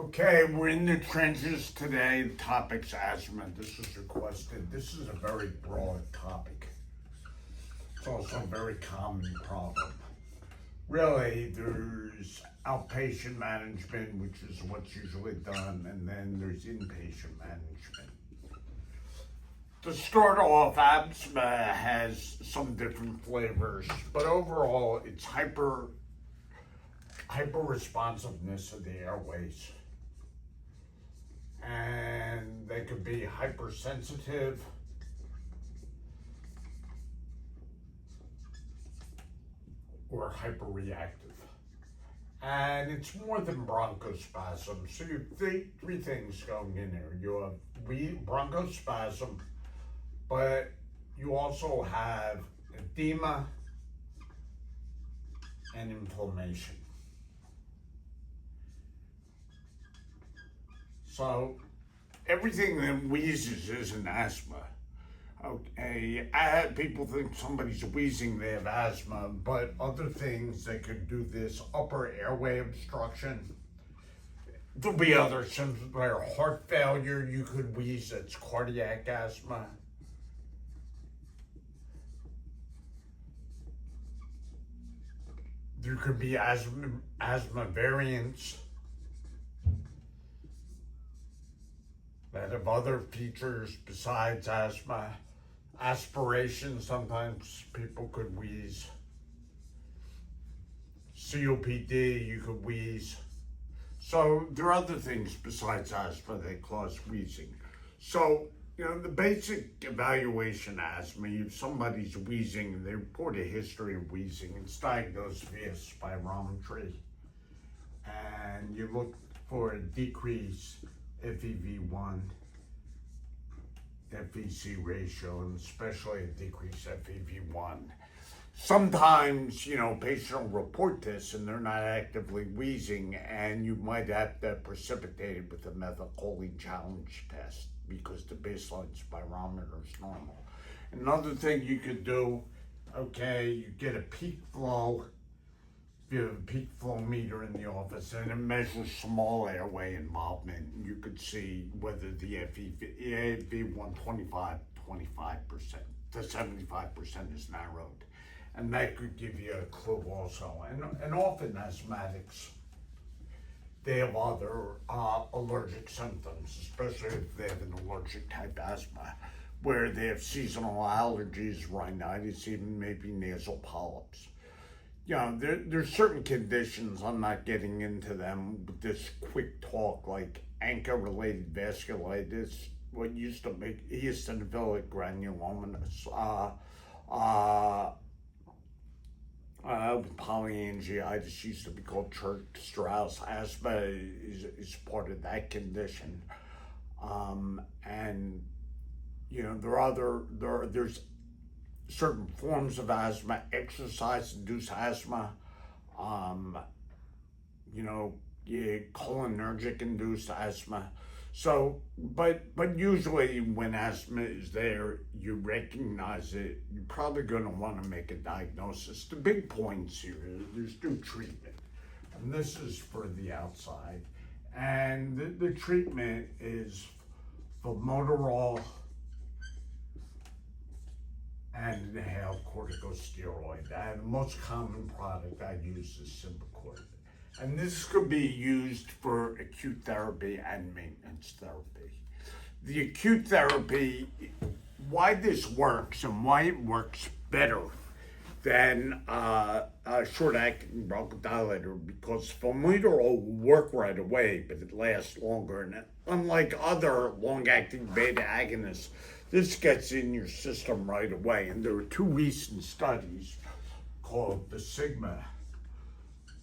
Okay, we're in the trenches today. The topic's asthma. This was requested. This is a very broad topic. It's also a very common problem. Really, there's outpatient management, which is what's usually done, and then there's inpatient management. To start off, asthma has some different flavors, but overall, it's hyper responsiveness of the airways. And they could be hypersensitive or hyperreactive. And it's more than bronchospasm. So you have three things going in there. You have bronchospasm, but you also have edema and inflammation. So everything that wheezes isn't asthma. Okay, people think somebody's wheezing, they have asthma, but other things that could do this, upper airway obstruction. There'll be other symptoms like heart failure, you could wheeze, that's cardiac asthma. There could be asthma variants that have other features besides asthma. Aspiration, sometimes people could wheeze. COPD, you could wheeze. So there are other things besides asthma that cause wheezing. So, the basic evaluation asthma, if somebody's wheezing, they report a history of wheezing. It's diagnosed via spirometry. And you look for a decrease FEV1, FVC ratio, and especially a decreased FEV1. Sometimes, patients will report this and they're not actively wheezing, and you might have that precipitated with a methylcholine challenge test because the baseline spirometer is normal. Another thing you could do, you get a peak flow. You have a peak flow meter in the office, and it measures small airway involvement. You could see whether the FEV1 25% to 75% is narrowed. And that could give you a clue also. And often asthmatics, they have other allergic symptoms, especially if they have an allergic type asthma, where they have seasonal allergies, rhinitis, even maybe nasal polyps. There's certain conditions, I'm not getting into them with this quick talk, like ANCA-related vasculitis, what used to make eosinophilic granulomatous, polyangiitis used to be called Church-Strauss. Asthma is part of that condition. There's certain forms of asthma, exercise-induced asthma, cholinergic-induced asthma. So, but usually when asthma is there, you recognize it, you're probably going to want to make a diagnosis. The big points here, there's new treatment, and this is for the outside. And the treatment is formoterol and inhaled corticosteroid. And the most common product I use is Symbicort. And this could be used for acute therapy and maintenance therapy. The acute therapy, why this works and why it works better than a short-acting bronchodilator, because formoterol will work right away, but it lasts longer. And unlike other long-acting beta agonists, this gets in your system right away. And there were two recent studies called the Sigma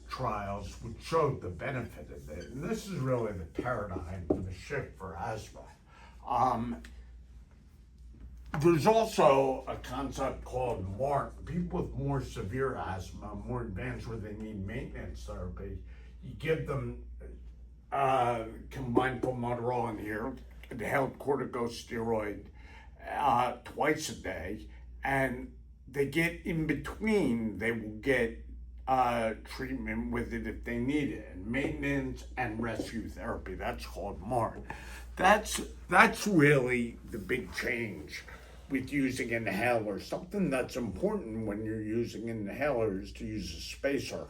trials which showed the benefit of it. And this is really the paradigm for the shift for asthma. There's also a concept called MARC. People with more severe asthma, more advanced where they need maintenance therapy, you give them combined formoterol and inhaled corticosteroid twice a day, and they get in between, they will get treatment with it if they need it. And maintenance and rescue therapy, that's called MART. That's really the big change with using inhalers. Something that's important when you're using inhalers to use a spacer,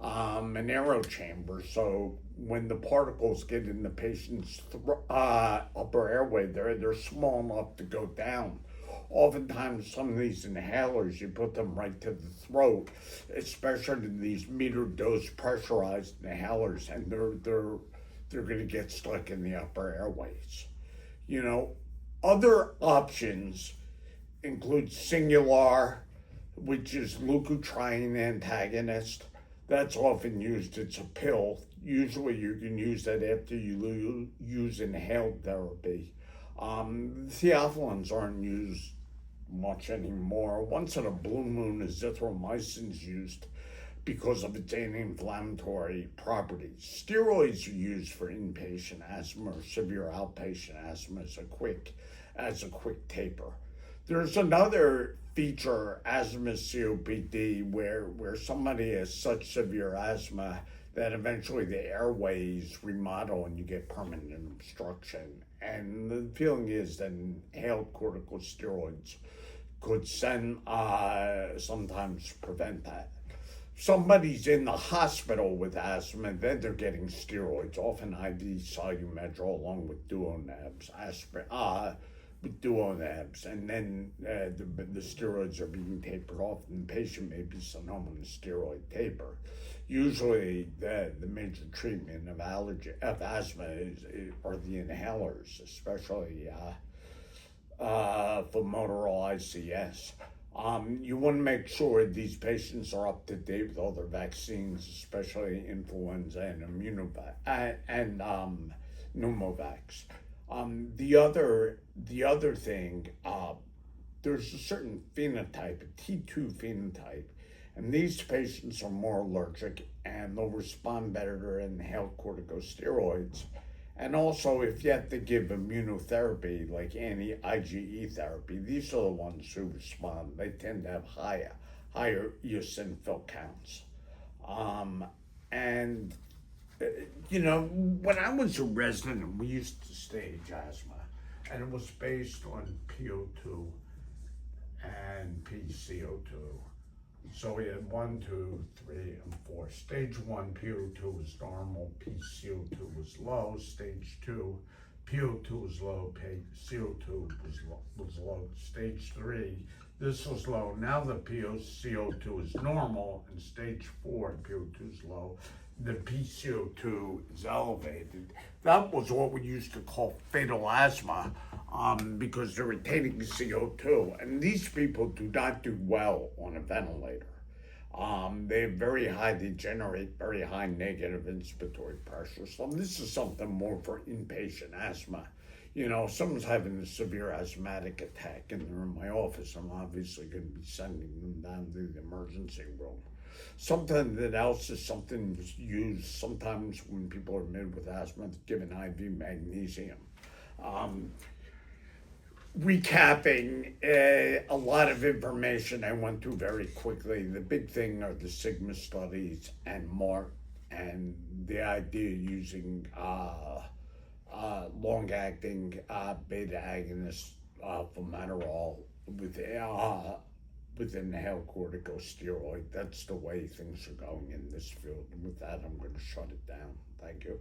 an aero chamber. So when the particles get in the patient's upper airway, they're small enough to go down. Oftentimes, some of these inhalers, you put them right to the throat, especially these meter dose pressurized inhalers, and they're going to get stuck in the upper airways. You know, other options include Singular, which is leukotriene antagonist. That's often used. It's a pill. Usually, you can use that after you use inhaled therapy. Theophylline aren't used much anymore. Once in a blue moon, azithromycin is used because of its anti-inflammatory properties. Steroids are used for inpatient asthma or severe outpatient asthma as a quick taper. There's another feature, asthma COPD, where somebody has such severe asthma that eventually the airways remodel and you get permanent obstruction. And the feeling is that inhaled corticosteroids could sometimes prevent that. Somebody's in the hospital with asthma, then they're getting steroids, often IV Solumedrol along with Duonabs, and then the steroids are being tapered off, and the patient may be sent home on a steroid taper. Usually, the major treatment of asthma are the inhalers, especially formoterol ICS. You want to make sure these patients are up to date with all their vaccines, especially influenza and pneumovax. The other thing, there's a certain phenotype, a T2 phenotype, and these patients are more allergic and they'll respond better to inhaled corticosteroids. And also, if you have to give immunotherapy, like anti-IgE therapy, these are the ones who respond. They tend to have higher eosinophil counts. When I was a resident, we used to stage asthma, and it was based on PO2 and PCO2. So we had 1, 2, 3, and 4. Stage 1, PO2 was normal, PCO2 was low. Stage 2, PO2 was low, PCO2 was low. Stage 3, this was low. Now the PCO2 is normal, and stage 4, PO2 is low. The PCO2 is elevated. That was what we used to call fatal asthma, because they're retaining CO2. And these people do not do well on a ventilator. They generate very high negative inspiratory pressure. So this is something more for inpatient asthma. Someone's having a severe asthmatic attack and they're in my office, I'm obviously going to be sending them down to the emergency room. Something else is something used sometimes when people are admitted with asthma, given IV magnesium. Recapping a lot of information I went through very quickly. The big thing are the Sigma studies and MART, and the idea of using long-acting beta agonists, formoterol with inhaled corticosteroid. That's the way things are going in this field. And with that, I'm going to shut it down. Thank you.